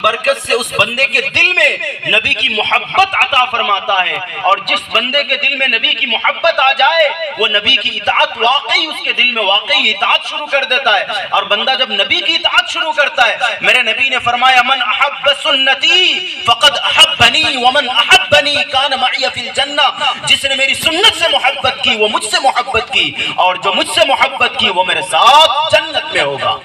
برکت سے اس بندے کے دل میں نبی کی محبت عطا فرماتا ہے، اور جس بندے کے دل میں نبی کی محبت آ جائے وہ نبی کی اطاعت واقعی اس کے دل میں واقعی اطاعت شروع کر دیتا ہے۔ اور بندہ جب نبی کی اطاعت شروع کرتا ہے، میرے نبی نے فرمایا من احب سنتی فقد احبنی ومن احبنی کان معی فی الجنہ، جس نے میری سنت سے محبت کی وہ مجھ سے محبت کی، اور جو مجھ سے محبت کی وہ میرے ساتھ جنت میں ہوگا۔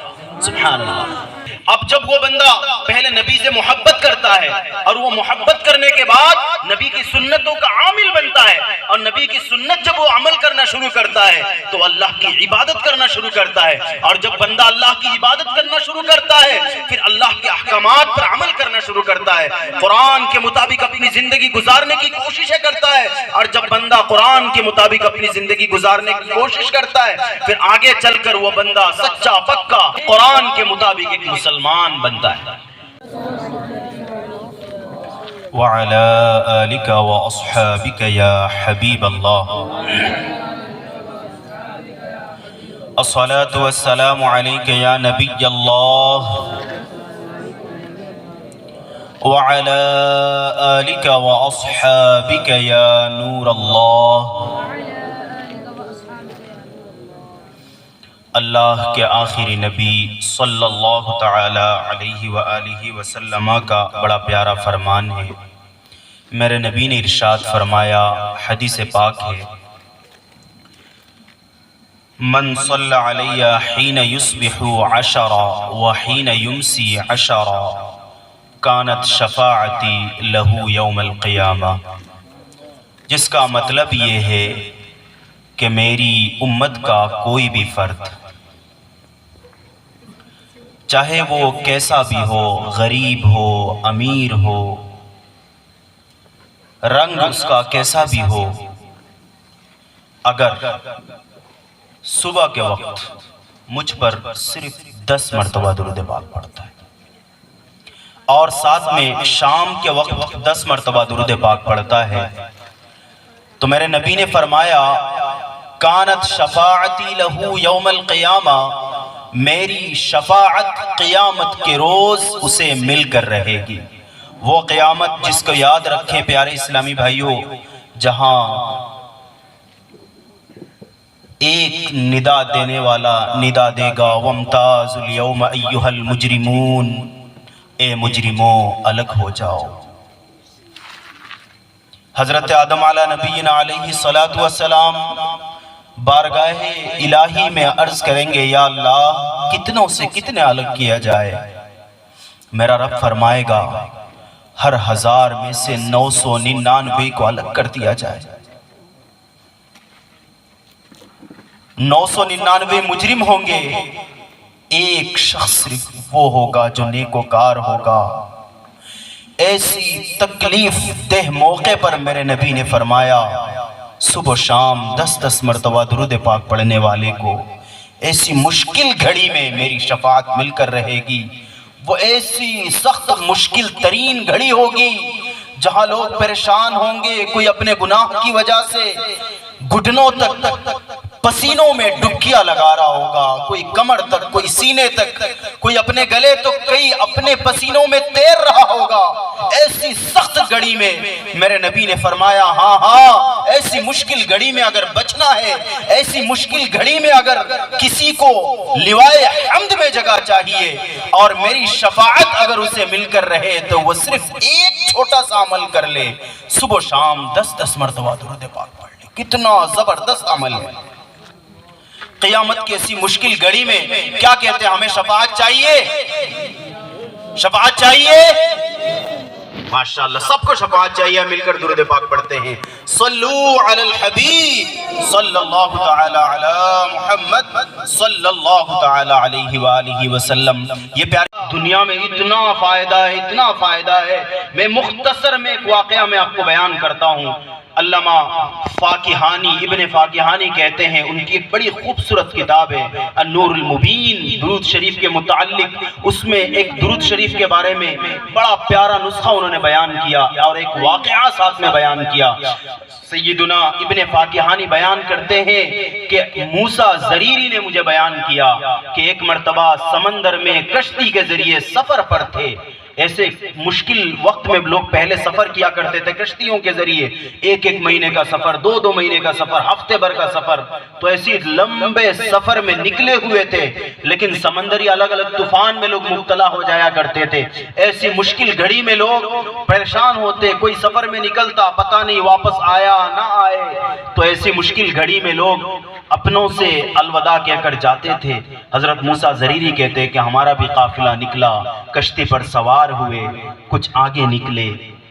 سبحان اللہ۔ اب جب وہ بندہ پہلے نبی سے محبت کرتا ہے اور وہ محبت کرنے کے بعد نبی کی سنتوں کا عامل بنتا ہے، اور نبی کی سنت جب وہ عمل کرنا شروع کرتا ہے تو اللہ کی عبادت کرنا شروع کرتا ہے، اور جب بندہ اللہ کی عبادت کرنا شروع کرتا ہے پھر اللہ کے احکامات پر عمل کرنا شروع کرتا ہے، قرآن کے مطابق اپنی زندگی گزارنے کی کوششیں کرتا ہے، اور جب بندہ قرآن کے مطابق اپنی زندگی گزارنے کی کوشش کرتا ہے پھر آگے چل کر وہ بندہ سچا پکا قرآن کے مطابق ایک مسلمان بنتا ہے۔ وعلى آلك وأصحابك يا حبيب الله الصلاة والسلام عليك يا نبي الله وعلى آلك وأصحابك يا نور الله۔ اللہ کے آخری نبی صلی اللہ تعالی علیہ وآلہ وسلم کا بڑا پیارا فرمان ہے۔ میرے نبی نے ارشاد فرمایا، حدیث پاک ہے، من صلی علی حین یصبح عشرا وحین یمسی عشرا کانت شفاعتی لہو یوم القیامہ، جس کا مطلب یہ ہے کہ میری امت کا کوئی بھی فرد چاہے وہ کیسا بھی ہو، غریب ہو، امیر ہو، رنگ اس کا کیسا بھی ہو، اگر صبح کے وقت مجھ پر صرف 10 مرتبہ درود پاک پڑھتا ہے اور ساتھ میں شام کے وقت 10 مرتبہ درود پاک پڑھتا ہے تو میرے نبی نے فرمایا کانت شفاعتی لہو یوم القیامہ، میری شفاعت قیامت کے روز اسے مل کر رہے گی۔ وہ قیامت جس کو یاد رکھیں پیارے اسلامی بھائیوں، جہاں ایک ندا دینے والا ندا دے گا وامتاز اليوم ایھا المجرمون، اے مجرموں الگ ہو جاؤ۔ حضرت آدم علیہ نبینا علیہ السلام بارگاہ الہی میں عرض کریں گے یا اللہ کتنوں سے کتنے الگ کیا جائے؟ میرا رب فرمائے گا ہر 1000 میں سے 999 کو الگ کر دیا جائے۔ 999 مجرم ہوں گے، ایک شخص صرف وہ ہوگا جو نیکوکار ہوگا۔ ایسی تکلیف دہ موقع پر میرے نبی نے فرمایا صبح و شام 10 مرتبہ درود پاک پڑھنے والے کو ایسی مشکل گھڑی میں میری شفاعت مل کر رہے گی۔ وہ ایسی سخت مشکل ترین گھڑی ہوگی جہاں لوگ پریشان ہوں گے، کوئی اپنے گناہ کی وجہ سے گھٹنوں تک پسینوں میں ڈبکیاں لگا رہا ہوگا، کوئی کمر تک، کوئی سینے تک، کوئی اپنے گلے تو کئی اپنے پسینوں میں تیر رہا ہوگا۔ ایسی سخت گھڑی میں میرے نبی نے فرمایا ہاں ایسی مشکل گھڑی میں اگر بچنا ہے، ایسی مشکل گھڑی میں اگر کسی کو لوائے حمد میں جگہ چاہیے اور میری شفاعت اگر اسے مل کر رہے تو وہ صرف ایک چھوٹا سا عمل کر لے، صبح شام 10 مرتبہ درود پاک پڑھ لے۔ کتنا زبردست عمل ہے۔ قیامت کی ایسی مشکل گھڑی میں کیا کہتے ہیں؟ ہمیں شفاعت چاہیے، شفاعت چاہیے، ماشاءاللہ سب کو شفاعت چاہیے۔ مل کر درود پاک پڑھتے ہیں، صلو علی الحبیب صلی اللہ تعالی علی محمد صلی اللہ تعالی علیہ وآلہ وسلم۔ یہ پیاری دنیا میں اتنا فائدہ ہے، اتنا فائدہ ہے، میں مختصر میں ایک واقعہ میں آپ کو بیان کرتا ہوں۔ علامہ فاقحانی، ابن فاقحانی کہتے ہیں، ان کی ایک بڑی خوبصورت کتاب ہے النور المبین، درود شریف کے متعلق، اس میں ایک درود شریف کے بارے میں بڑا پیارا نسخہ انہوں نے بیان کیا اور ایک واقعہ ساتھ میں بیان کیا۔ سیدنا ابن فاقحانی بیان کرتے ہیں کہ موسیٰ زریری نے مجھے بیان کیا کہ ایک مرتبہ سمندر میں کشتی کے ذریعے سفر پر تھے، ایسے مشکل وقت میں لوگ پہلے سفر کیا کرتے تھے کشتیوں کے ذریعے، ایک ایک مہینے کا سفر، دو دو مہینے کا سفر، ہفتے بھر کا سفر، تو ایسی لمبے سفر میں نکلے ہوئے تھے، لیکن سمندری الگ الگ طوفان میں لوگ مبتلا ہو جایا کرتے تھے۔ ایسی مشکل گھڑی میں لوگ پریشان ہوتے، کوئی سفر میں نکلتا پتہ نہیں واپس آیا نہ آئے، تو ایسی مشکل گھڑی میں لوگ اپنوں سے الوداع کہہ کر جاتے تھے۔ حضرت موسیٰ زریری کہتے ہیں کہ ہمارا بھی قافلہ نکلا، کشتی پر سوار ہوئے، کچھ آگے نکلے،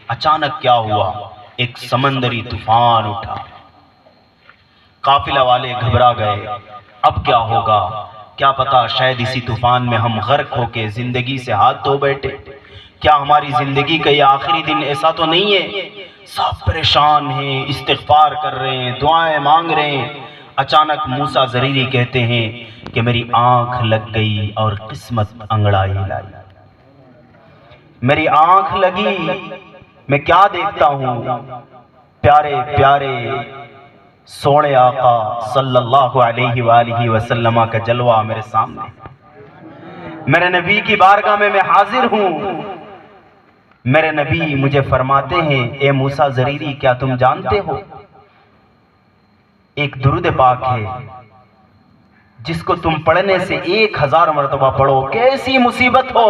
اچانک کیا ہوا، ایک سمندری طوفان اٹھا، قافلہ والے گھبرا گئے، اب کیا ہوگا، کیا پتا شاید اسی طوفان میں ہم غرق ہو کے زندگی سے ہاتھ دھو بیٹھے، کیا ہماری زندگی کا یہ آخری دن؟ ایسا تو نہیں ہے۔ سب پریشان ہیں، استغفار کر رہے ہیں، دعائیں مانگ رہے ہیں۔ اچانک موسیٰ زریری کہتے ہیں کہ میری آنکھ لگ گئی اور قسمت انگڑائی لائی۔ میری آنکھ لگی، میں کیا دیکھتا ہوں، پیارے پیارے سونے آقا صلی اللہ علیہ وآلہ وسلم کا جلوہ میرے سامنے، میرے نبی کی بارگاہ میں حاضر ہوں۔ میرے نبی مجھے فرماتے ہیں، اے موسیٰ زریری، کیا تم جانتے ہو ایک درود پاک ہے جس کو تم پڑھنے سے 1000 مرتبہ پڑھو، کیسی مصیبت ہو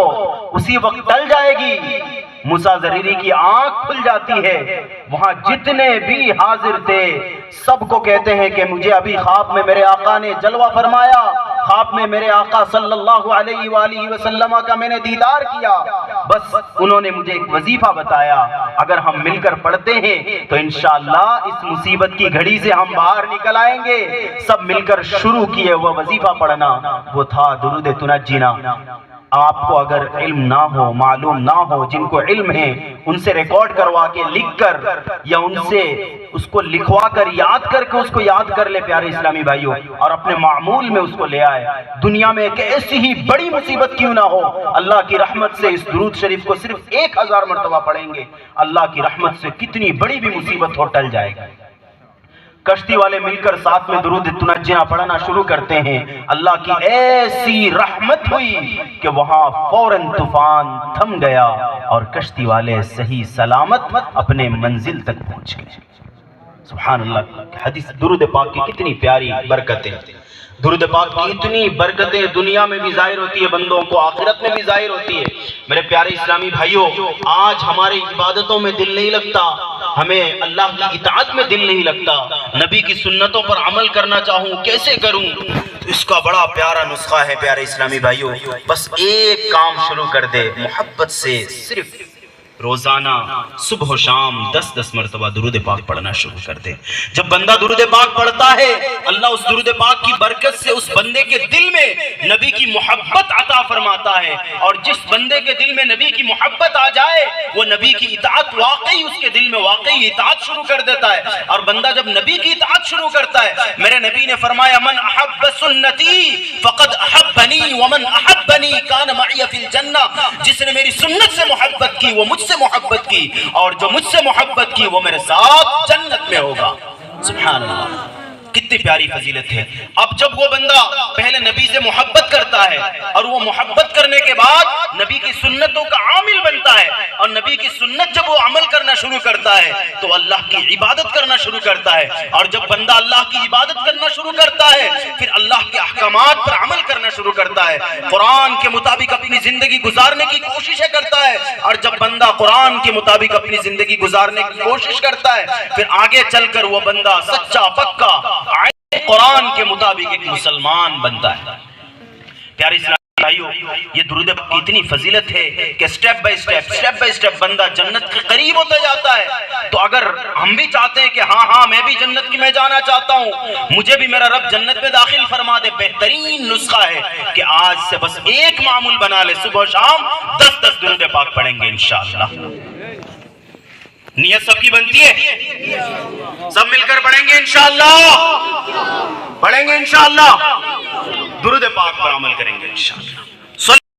اسی وقت ٹل جائے گی۔ موسیٰ زریری کی آنکھ کھل جاتی ہے، وہاں جتنے بھی حاضر تھے سب کو کہتے ہیں کہ مجھے ابھی خواب میں میرے آقا نے جلوہ فرمایا، خواب میں میرے آقا صلی اللہ علیہ وآلہ وسلم کا میں نے دیدار کیا۔ بس انہوں نے مجھے ایک وظیفہ بتایا، اگر ہم مل کر پڑھتے ہیں تو انشاءاللہ اس مصیبت کی گھڑی سے ہم باہر نکل آئیں گے۔ سب مل کر شروع کیے وہ وظیفہ پڑھنا، وہ تھا درود تنجینا۔ آپ کو اگر علم نہ ہو، معلوم نہ ہو، جن کو علم ہے ان سے ریکارڈ کروا کے لکھ کر یا ان سے اس کو لکھوا کر یاد کر کے اس کو یاد کر لے پیارے اسلامی بھائیوں، اور اپنے معمول میں اس کو لے آئے۔ دنیا میں ایک ایسی ہی بڑی مصیبت کیوں نہ ہو، اللہ کی رحمت سے اس درود شریف کو صرف 1000 مرتبہ پڑھیں گے، اللہ کی رحمت سے کتنی بڑی بھی مصیبت ہو ٹل جائے گا۔ کشتی والے مل کر ساتھ میں درود تنجینا پڑھنا شروع کرتے ہیں۔ اللہ کی ایسی رحمت ہوئی کہ وہاں فوراً طوفان تھم گیا اور کشتی والے صحیح سلامت اپنے منزل تک پہنچ گئے۔ سبحان اللہ، حدیث درود پاک کی کتنی پیاری برکتیں، درود پاک کی اتنی برکتیں دنیا میں بھی ظاہر ہوتی ہے، بندوں کو آخرت میں بھی ظاہر ہوتی ہے۔ میرے پیارے اسلامی بھائیوں، آج ہماری عبادتوں میں دل نہیں لگتا، ہمیں اللہ کی اطاعت میں دل نہیں لگتا، نبی کی سنتوں پر عمل کرنا چاہوں کیسے کروں؟ اس کا بڑا پیارا نسخہ ہے پیارے اسلامی بھائیوں، بس ایک کام شروع کر دے، محبت سے صرف روزانہ صبح و شام 10 مرتبہ درود پاک پڑھنا شروع کر دے۔ جب بندہ درود پاک پڑھتا ہے، اللہ اس درود پاک کی برکت سے اس بندے کے دل میں نبی کی محبت عطا فرماتا ہے، اور جس بندے کے دل میں نبی کی محبت آ جائے وہ نبی کی اطاعت واقعی اس کے دل میں واقعی اطاعت شروع کر دیتا ہے۔ اور بندہ جب نبی کی اطاعت شروع کرتا ہے، میرے نبی نے فرمایا من احب سنتی فقد احبنی ومن احبنی کان معی فی الجنہ، جس نے میری سنت سے محبت کی وہ مجھ سے محبت کی، اور جو مجھ سے محبت کی وہ میرے ساتھ جنت میں ہوگا۔ سبحان اللہ، کتنی پیاری فضیلت ہے۔ اب جب وہ بندہ پہلے نبی سے محبت کرتا ہے اور وہ محبت کرنے کے بعد نبی کی سنتوں کا عامل بنتا ہے، اور نبی کی سنت جب وہ عمل کرنا شروع کرتا ہے تو اللہ کی عبادت کرنا شروع کرتا ہے، اور جب بندہ اللہ کی عبادت کرنا شروع کرتا ہے پھر اللہ کے احکامات پر عمل کرنا شروع کرتا ہے، قرآن کے مطابق اپنی زندگی گزارنے کی کوششیں کرتا ہے، اور جب بندہ قرآن کے مطابق اپنی زندگی گزارنے کی کوشش کرتا ہے پھر آگے چل کر وہ بندہ سچا پکا قرآن کے مطابق ایک مسلمان بنتا ہے۔ پیارے اسلام بھائیو، یہ درود کی اتنی فضیلت ہے کہ سٹیپ بائی سٹیپ بندہ جنت کے قریب ہوتا جاتا ہے۔ تو اگر ہم بھی چاہتے ہیں کہ ہاں میں بھی جنت کی میں جانا چاہتا ہوں، مجھے بھی میرا رب جنت میں داخل فرما دے، بہترین نسخہ ہے کہ آج سے بس ایک معمول بنا لے، صبح و شام 10 درود پاک پڑھیں گے انشاءاللہ۔ نیت سب کی بنتی ہے، سب مل کر پڑھیں گے انشاءاللہ، پڑھیں گے انشاءاللہ، درود پاک پر عمل کریں گے انشاءاللہ۔